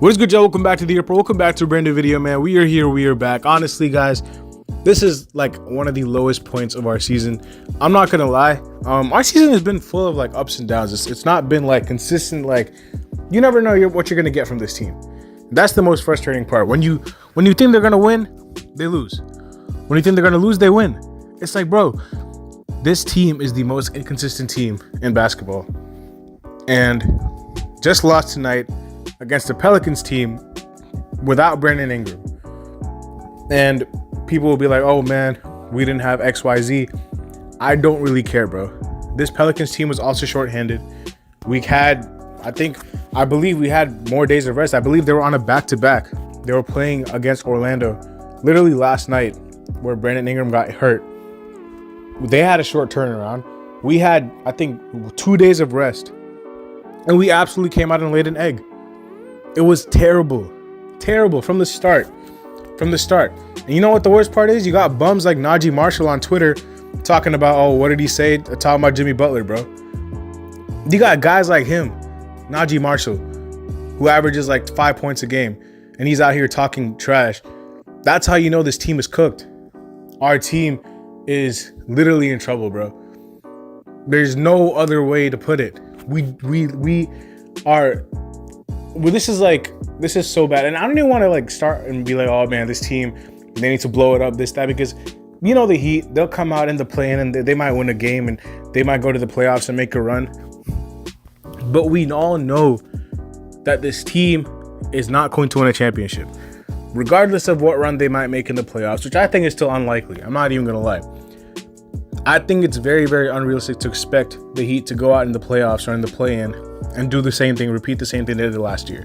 What is good, y'all? Welcome back to the April. Welcome back to a brand new video, man. We are here. We are back. Honestly, guys, this is like one of the lowest points of our season. I'm not gonna lie. Our season has been full of like ups and downs. It's not been like consistent. Like you never know what you're gonna get from this team. That's the most frustrating part. When you think they're gonna win, they lose. When you think they're gonna lose, they win. It's like, bro, this team is the most inconsistent team in basketball, and just lost tonight against the Pelicans team without Brandon Ingram. And people will be like, oh man, we didn't have XYZ. I don't really care, bro. This Pelicans team was also shorthanded. I believe we had more days of rest. I believe they were on a back-to-back. They were playing against Orlando literally last night where Brandon Ingram got hurt. They had a short turnaround. We had, I think, 2 days of rest. And we absolutely came out and laid an egg. It was terrible from the start. And you know what the worst part is? You got bums like Najee Marshall on Twitter talking about, oh, what did he say? Talking about Jimmy Butler, bro. You got guys like him, Najee Marshall, who averages like 5 points a game, and he's out here talking trash. That's how you know this team is cooked. Our team is literally in trouble, bro. There's no other way to put it. We are. Well, this is so bad, and I don't even want to like start and be like, oh man, this team, they need to blow it up, this, that, because you know the Heat, they'll come out in the play-in and they might win a game and they might go to the playoffs and make a run. But we all know that this team is not going to win a championship, regardless of what run they might make in the playoffs, which I think is still unlikely. I'm not even gonna lie. I think it's very, very unrealistic to expect the Heat to go out in the playoffs or in the play-in and do the same thing, repeat the same thing they did last year.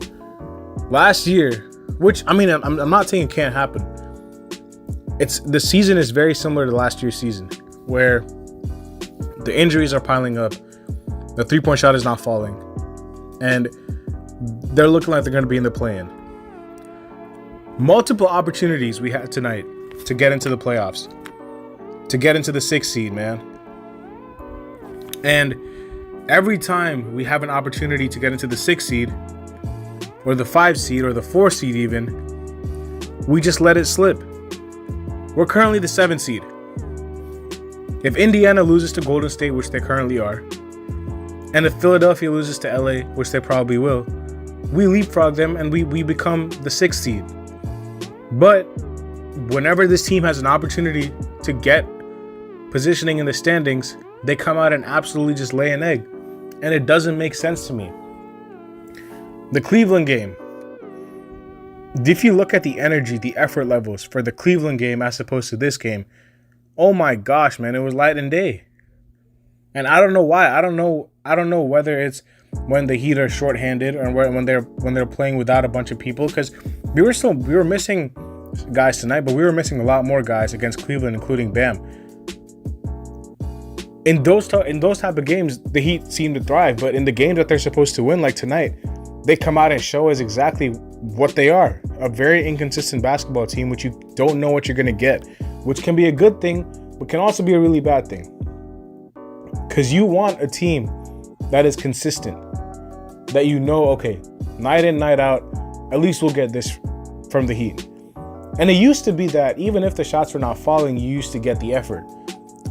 Last year, which, I mean, I'm not saying it can't happen. The season is very similar to last year's season, where the injuries are piling up, the three-point shot is not falling, and they're looking like they're going to be in the play-in. Multiple opportunities we had tonight to get into the playoffs, to get into the 6th seed, man. And every time we have an opportunity to get into the 6th seed, or the 5th seed, or the 4th seed even, we just let it slip. We're currently the 7th seed. If Indiana loses to Golden State, which they currently are, and if Philadelphia loses to LA, which they probably will, we leapfrog them and we become the 6th seed. But whenever this team has an opportunity to get positioning in the standings, they come out and absolutely just lay an egg. And it doesn't make sense to me. The Cleveland game. If you look at the energy, the effort levels for the Cleveland game as opposed to this game, oh my gosh, man, it was light and day. And I don't know why. I don't know whether it's when the Heat are shorthanded or when they're playing without a bunch of people, because we were missing guys tonight, but we were missing a lot more guys against Cleveland, including Bam. In those type of games, the Heat seem to thrive, but in the games that they're supposed to win, like tonight, they come out and show us exactly what they are. A very inconsistent basketball team, which you don't know what you're going to get, which can be a good thing, but can also be a really bad thing. Because you want a team that is consistent, that you know, okay, night in, night out, at least we'll get this from the Heat. And it used to be that even if the shots were not falling, you used to get the effort.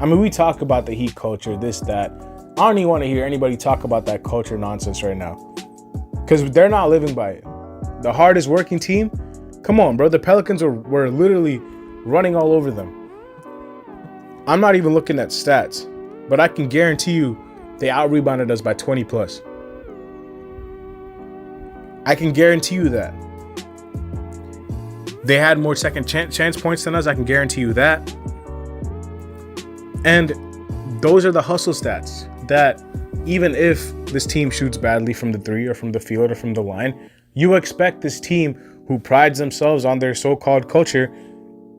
I mean, we talk about the Heat culture, this, that. I don't even want to hear anybody talk about that culture nonsense right now, because they're not living by it. The hardest working team, come on, bro. The Pelicans were literally running all over them. I'm not even looking at stats, but I can guarantee you they out-rebounded us by 20 plus. I can guarantee you that. They had more second chance points than us. I can guarantee you that. And those are the hustle stats that even if this team shoots badly from the three or from the field or from the line, you expect this team who prides themselves on their so-called culture,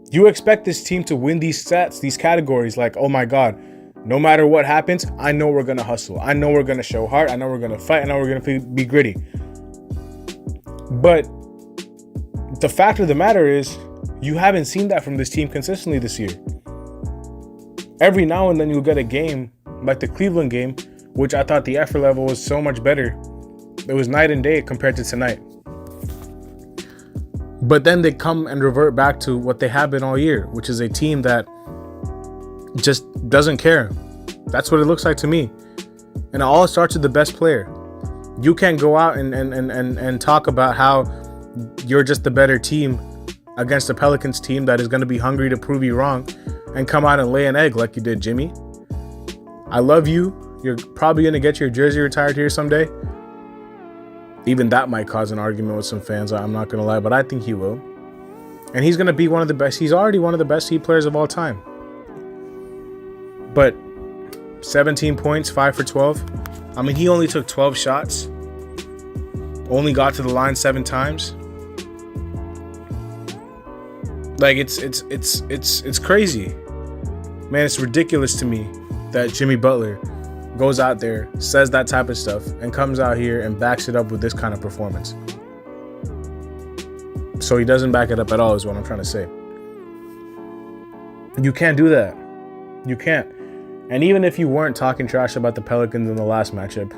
you expect this team to win these stats, these categories. Like, oh my God, no matter what happens, I know we're going to hustle. I know we're going to show heart. I know we're going to fight. I know we're going to be gritty. But the fact of the matter is, you haven't seen that from this team consistently this year. Every now and then you'll get a game like the Cleveland game, which I thought the effort level was so much better. It was night and day compared to tonight. But then they come and revert back to what they have been all year, which is a team that just doesn't care. That's what it looks like to me. And it all starts with the best player. You can't go out and talk about how you're just the better team against the Pelicans team that is going to be hungry to prove you wrong and come out and lay an egg like you did, Jimmy. I love you. You're probably going to get your jersey retired here someday. Even that might cause an argument with some fans. I'm not going to lie, but I think he will. And he's going to be one of the best. He's already one of the best Heat players of all time. But 17 points, 5 for 12. I mean, he only took 12 shots. Only got to the line 7 times. Like, it's crazy. Man, it's ridiculous to me that Jimmy Butler goes out there, says that type of stuff, and comes out here and backs it up with this kind of performance. So he doesn't back it up at all is what I'm trying to say. You can't do that. You can't. And even if you weren't talking trash about the Pelicans in the last matchup,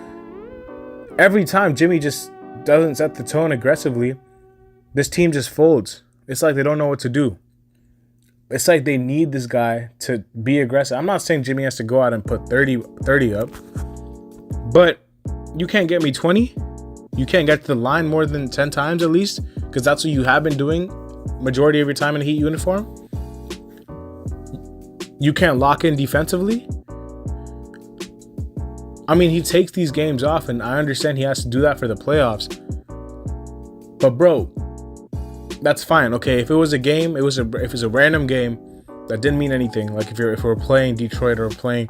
every time Jimmy just doesn't set the tone aggressively, this team just folds. It's like they don't know what to do. It's like they need this guy to be aggressive. I'm not saying Jimmy has to go out and put 30 up, but you can't get me 20. You can't get to the line more than 10 times at least, because that's what you have been doing majority of your time in a Heat uniform. You can't lock in defensively. I mean, he takes these games off, and I understand he has to do that for the playoffs. But bro, that's fine. Okay, if it was a game, if it was a random game that didn't mean anything, like if we're playing Detroit or playing,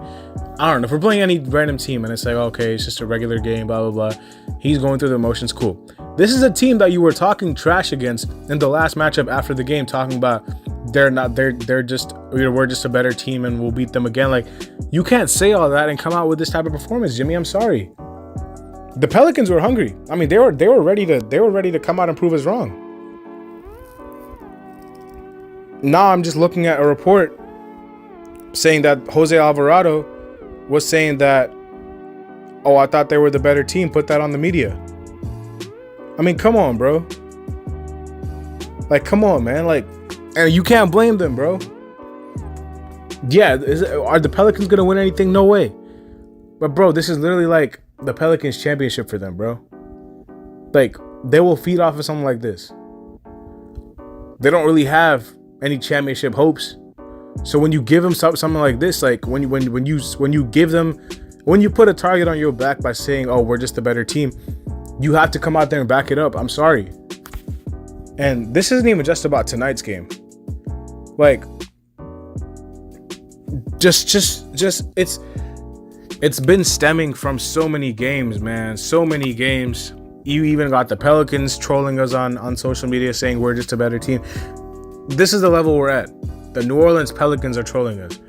I don't know, if we're playing any random team and it's like, okay, it's just a regular game, blah blah blah. He's going through the emotions, cool. This is a team that you were talking trash against in the last matchup after the game, talking about we're just a better team and we'll beat them again. Like, you can't say all that and come out with this type of performance, Jimmy. I'm sorry. The Pelicans were hungry. I mean, they were ready to come out and prove us wrong. Now I'm just looking at a report saying that Jose Alvarado was saying that, oh, I thought they were the better team. Put that on the media. I mean, come on, bro. Like, come on, man. Like, and you can't blame them, bro. Yeah, are the Pelicans going to win anything? No way. But, bro, this is literally like the Pelicans championship for them, bro. Like, they will feed off of something like this. They don't really have any championship hopes. So when you give them something like this, like when you put a target on your back by saying, oh, we're just a better team, you have to come out there and back it up. I'm sorry. And this isn't even just about tonight's game. Like, just it's been stemming from so many games, man. So many games. You even got the Pelicans trolling us on social media saying we're just a better team. This is the level we're at. The New Orleans Pelicans are trolling us.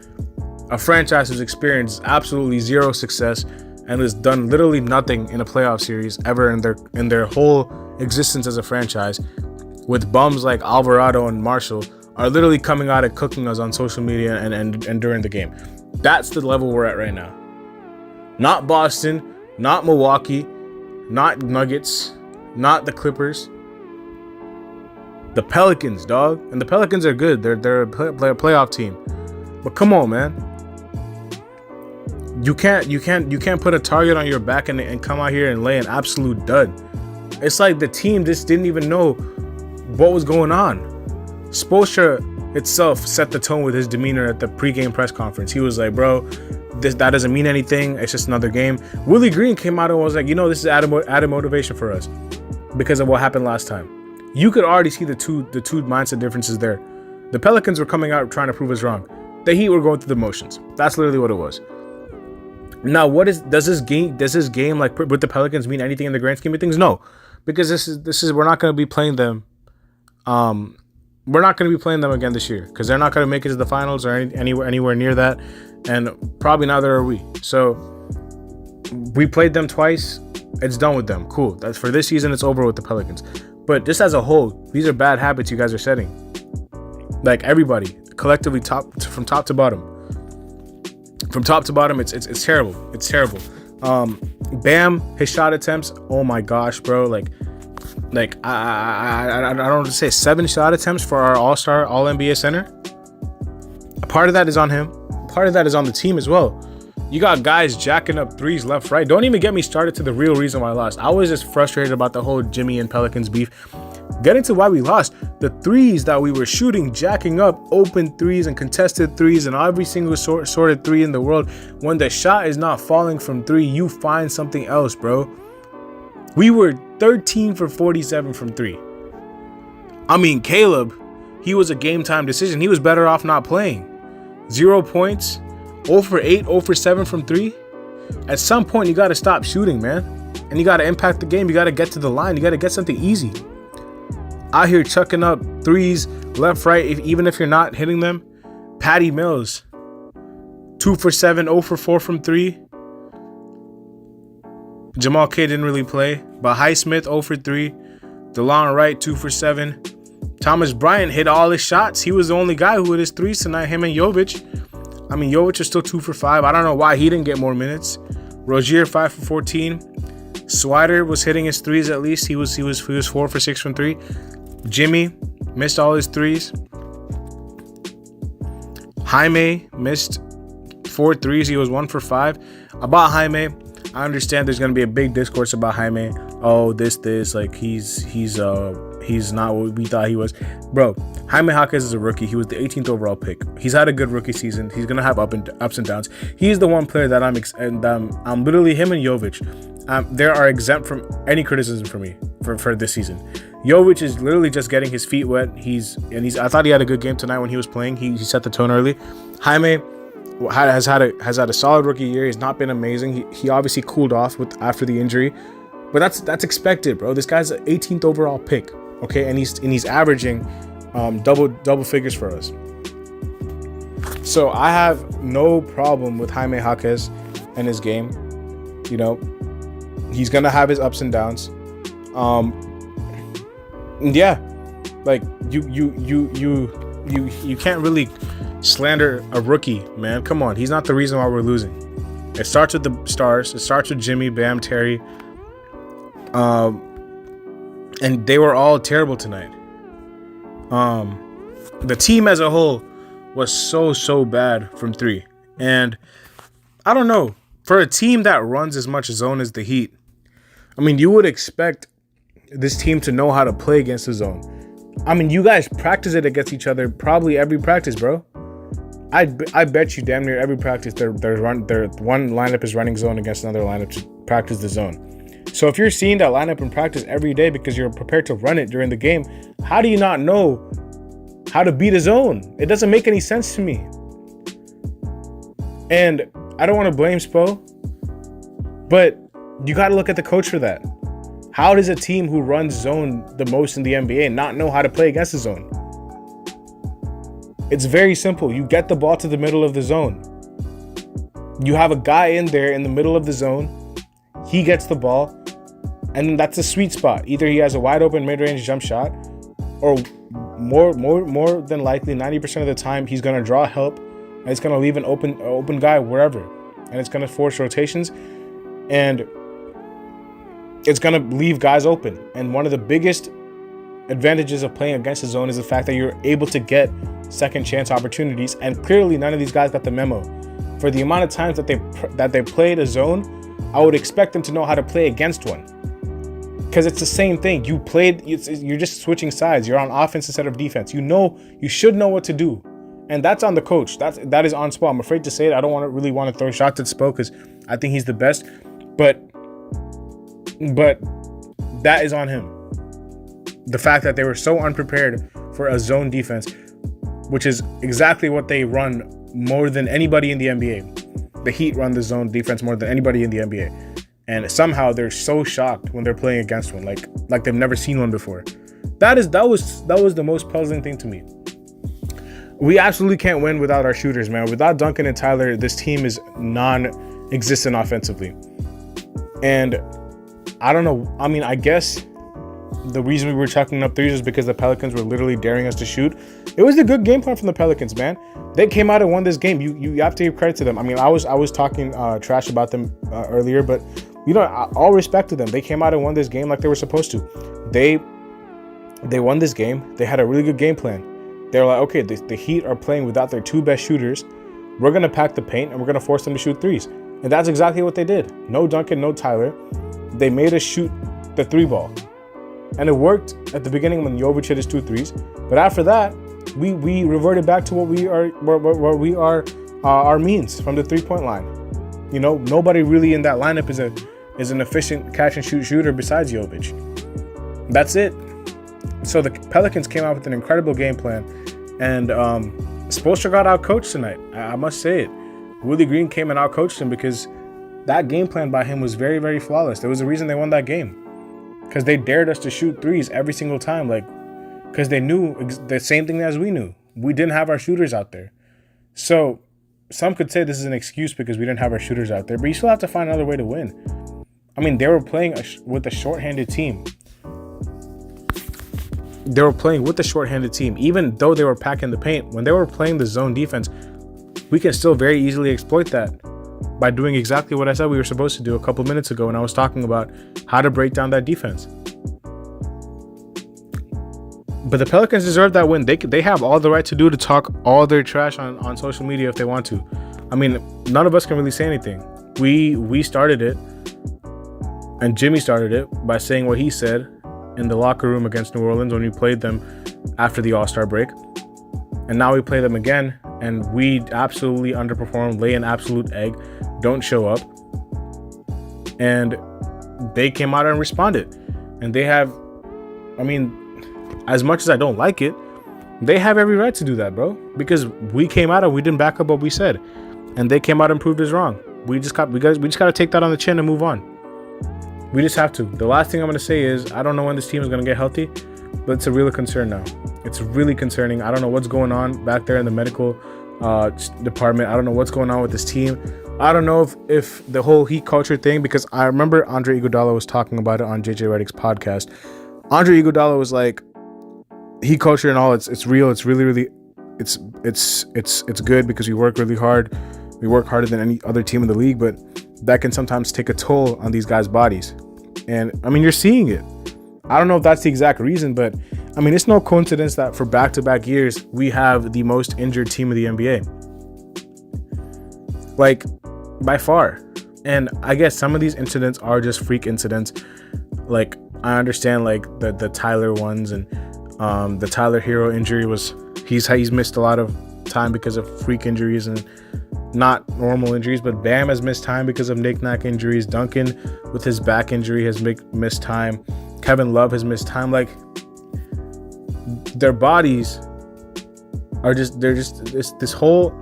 A franchise who's experienced absolutely zero success and has done literally nothing in a playoff series ever in their whole existence as a franchise, with bums like Alvarado and Marshall, are literally coming out and cooking us on social media and during the game. That's the level we're at right now. Not Boston, not Milwaukee, not Nuggets, not the Clippers. The Pelicans, dog. And the Pelicans are good. They're a playoff team. But come on, man. You can't put a target on your back and come out here and lay an absolute dud. It's like the team just didn't even know what was going on. Spoelstra itself set the tone with his demeanor at the pregame press conference. He was like, bro, that doesn't mean anything. It's just another game. Willie Green came out and was like, this is added motivation for us because of what happened last time. You could already see the two mindset differences there. The Pelicans were coming out trying to prove us wrong. The Heat were going through the motions. That's literally what it was. Now, does this game like with the Pelicans mean anything in the grand scheme of things? No, because this is we're not going to be playing them. We're not going to be playing them again this year because they're not going to make it to the finals or anywhere near that, and probably neither are we. So we played them twice. It's done with them. Cool. That's for this season. It's over with the Pelicans. But just as a whole, these are bad habits you guys are setting. Like, everybody collectively, from top to bottom. From top to bottom, it's terrible. It's terrible. Bam, his shot attempts. Oh my gosh, bro. Like, Like I don't want to say 7 shot attempts for our all-star, all-NBA center. Part of that is on him. Part of that is on the team as well. You got guys jacking up threes left, right. Don't even get me started to the real reason why I lost. I was just frustrated about the whole Jimmy and Pelicans beef. Getting to why we lost, the threes that we were shooting, jacking up open threes and contested threes and every single sorted three in the world. When the shot is not falling from three, you find something else, bro. We were 13 for 47 from three. I mean, Caleb, he was a game time decision. He was better off not playing. 0 points, 0 for 8, 0 for 7 from three. At some point, you got to stop shooting, man. And you got to impact the game. You got to get to the line. You got to get something easy. Out here chucking up threes left, right, even if you're not hitting them. Patty Mills, 2 for 7, 0 for 4 from three. Jamal K didn't really play. But Highsmith, 0 for 3. DeLon Wright, 2 for 7. Thomas Bryant hit all his shots. He was the only guy who hit his threes tonight, him and Jovic. I mean, Jovic is still 2 for 5. I don't know why he didn't get more minutes. Rozier, 5 for 14. Swider was hitting his threes at least. He was 4 for 6 from 3. Jimmy missed all his threes. Jaime missed 4 threes. He was 1 for 5. About Jaime, I understand there's gonna be a big discourse about Jaime. Oh, this, like he's not what we thought he was. Bro, Jaime Jaquez is a rookie. He was the 18th overall pick. He's had a good rookie season. He's gonna have ups and downs. He's the one player that I'm literally him and Jovic. They are exempt from any criticism for me for this season. Jovic is literally just getting his feet wet. I thought he had a good game tonight when he was playing. He set the tone early. Jaime has had a solid rookie year. He's not been amazing. He obviously cooled off after the injury, but that's expected, bro. This guy's an 18th overall pick, okay, and he's averaging double figures for us. So I have no problem with Jaime Jaquez and his game. You know, he's gonna have his ups and downs. Yeah, like you can't really slander a rookie, man. Come on, he's not the reason why we're losing. It starts with the stars. It starts with Jimmy, Bam, Terry, and they were all terrible tonight. The team as a whole was so bad from three, and I don't know, for a team that runs as much zone as the Heat, I mean, you would expect this team to know how to play against the zone. I mean, you guys practice it against each other probably every practice, bro. I bet you damn near every practice their one lineup is running zone against another lineup to practice the zone. So if you're seeing that lineup in practice every day because you're prepared to run it during the game, how do you not know how to beat a zone? It doesn't make any sense to me. And I don't want to blame Spo, but you got to look at the coach for that. How does a team who runs zone the most in the NBA not know how to play against the zone? It's very simple. You get the ball to the middle of the zone. You have a guy in there in the middle of the zone. He gets the ball, and then that's a sweet spot. Either he has a wide open mid-range jump shot, or more than likely 90% of the time he's gonna draw help, and it's gonna leave an open guy wherever, and it's gonna force rotations, and it's going to leave guys open. And one of the biggest advantages of playing against the zone is the fact that you're able to get second chance opportunities. And clearly none of these guys got the memo. For the amount of times that they played a zone, I would expect them to know how to play against one. Because it's the same thing. You're just switching sides. You're on offense instead of defense. You should know what to do. And that's on the coach. That is on Spo. I'm afraid to say it. I don't really want to throw shots at Spo because I think he's the best. But that is on him. The fact that they were so unprepared for a zone defense, which is exactly what they run more than anybody in the NBA. The Heat run the zone defense more than anybody in the NBA. And somehow they're so shocked when they're playing against one, like they've never seen one before. That was the most puzzling thing to me. We absolutely can't win without our shooters, man. Without Duncan and Tyler, this team is non-existent offensively. And I don't know. I mean, I guess the reason we were chucking up threes is because the Pelicans were literally daring us to shoot. It was a good game plan from the Pelicans, man. They came out and won this game. You have to give credit to them. I mean, I was talking trash about them earlier, but all respect to them. They came out and won this game like they were supposed to. They won this game. They had a really good game plan. They were like, okay, the Heat are playing without their two best shooters. We're going to pack the paint and we're going to force them to shoot threes. And that's exactly what they did. No Duncan, no Tyler. They made us shoot the three ball. And it worked at the beginning when Jovic hit his 2 threes. But after that, we reverted back to what we are our means from the 3-point line. You know, nobody really in that lineup is an efficient catch and shoot shooter besides Jovic. That's it. So the Pelicans came out with an incredible game plan, and Spoelstra got outcoached tonight. I must say it. Willie Green came and outcoached him because that game plan by him was very, very flawless. There was a reason they won that game, because they dared us to shoot threes every single time, because they knew the same thing as we knew. We didn't have our shooters out there. So some could say this is an excuse because we didn't have our shooters out there, but you still have to find another way to win. I mean, they were playing with a shorthanded team. Even though they were packing the paint. When they were playing the zone defense, we can still very easily exploit that by doing exactly what I said we were supposed to do a couple minutes ago when I was talking about how to break down that defense. But the Pelicans deserve that win. They have all the right to talk all their trash on social media if they want to. I mean, none of us can really say anything. We started it, and Jimmy started it by saying what he said in the locker room against New Orleans when we played them after the All-Star break. And now we play them again, and we absolutely underperform, lay an absolute egg, don't show up. And they came out and responded. And they have, I mean, as much as I don't like it, they have every right to do that, bro. Because we came out and we didn't back up what we said. And they came out and proved us wrong. We just got to take that on the chin and move on. We just have to. The last thing I'm going to say is, I don't know when this team is going to get healthy, but it's a real concern now. It's really concerning. I don't know what's going on back there in the medical department. I don't know what's going on with this team. I don't know if the whole Heat culture thing, because I remember Andre Iguodala was talking about it on JJ Redick's podcast. Andre Iguodala was like, Heat culture and all, it's real. It's really it's good because we work really hard. We work harder than any other team in the league, but that can sometimes take a toll on these guys' bodies. And I mean, you're seeing it. I don't know if that's the exact reason, but I mean, it's no coincidence that for back-to-back years, we have the most injured team of the NBA. Like, by far. And I guess some of these incidents are just freak incidents. Like, I understand like the Tyler ones, and the Tyler Hero injury was, he's missed a lot of time because of freak injuries and not normal injuries, but Bam has missed time because of knick-knack injuries. Duncan with his back injury has missed time. Kevin Love has missed time. Like, their bodies are just, this whole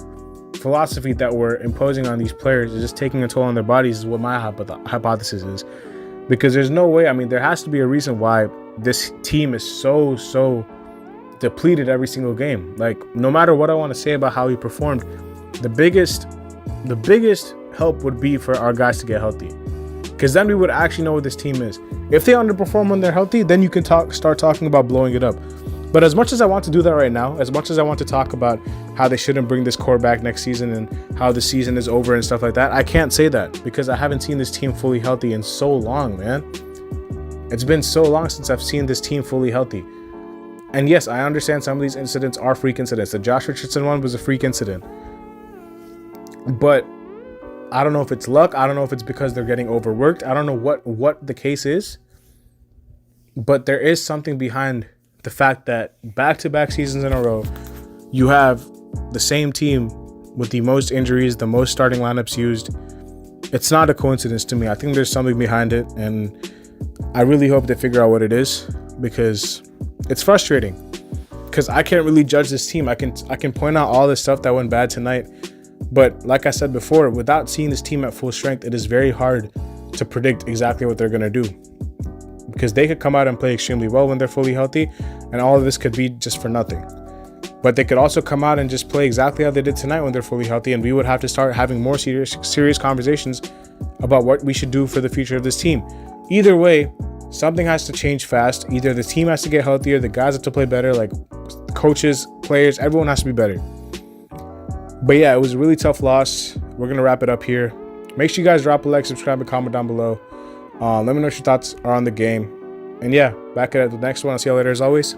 philosophy that we're imposing on these players is just taking a toll on their bodies, is what my hypothesis is. Because there's no way, I mean, there has to be a reason why this team is so depleted every single game. Like, no matter what I want to say about how he performed, the biggest help would be for our guys to get healthy, because then we would actually know what this team is. If they underperform when they're healthy, then you can start talking about blowing it up. But as much as I want to do that right now, as much as I want to talk about how they shouldn't bring this core back next season and how the season is over and stuff like that, I can't say that because I haven't seen this team fully healthy in so long, man. It's been so long since I've seen this team fully healthy. And yes, I understand some of these incidents are freak incidents. The Josh Richardson one was a freak incident. But I don't know if it's luck. I don't know if it's because they're getting overworked. I don't know what the case is. But there is something behind the fact that back-to-back seasons in a row, you have the same team with the most injuries, the most starting lineups used. It's not a coincidence to me. I think there's something behind it, and I really hope they figure out what it is, because it's frustrating. Because I can't really judge this team. I can point out all the stuff that went bad tonight, but like I said before, without seeing this team at full strength, it is very hard to predict exactly what they're going to do. Because they could come out and play extremely well when they're fully healthy, and all of this could be just for nothing. But they could also come out and just play exactly how they did tonight when they're fully healthy, and we would have to start having more serious conversations about what we should do for the future of this team. Either way, something has to change fast. Either the team has to get healthier, the guys have to play better, like coaches, players, everyone has to be better. But yeah, it was a really tough loss. We're going to wrap it up here. Make sure you guys drop a like, subscribe, and comment down below. Let me know what your thoughts are on the game. And yeah, back at the next one. I'll see you later as always.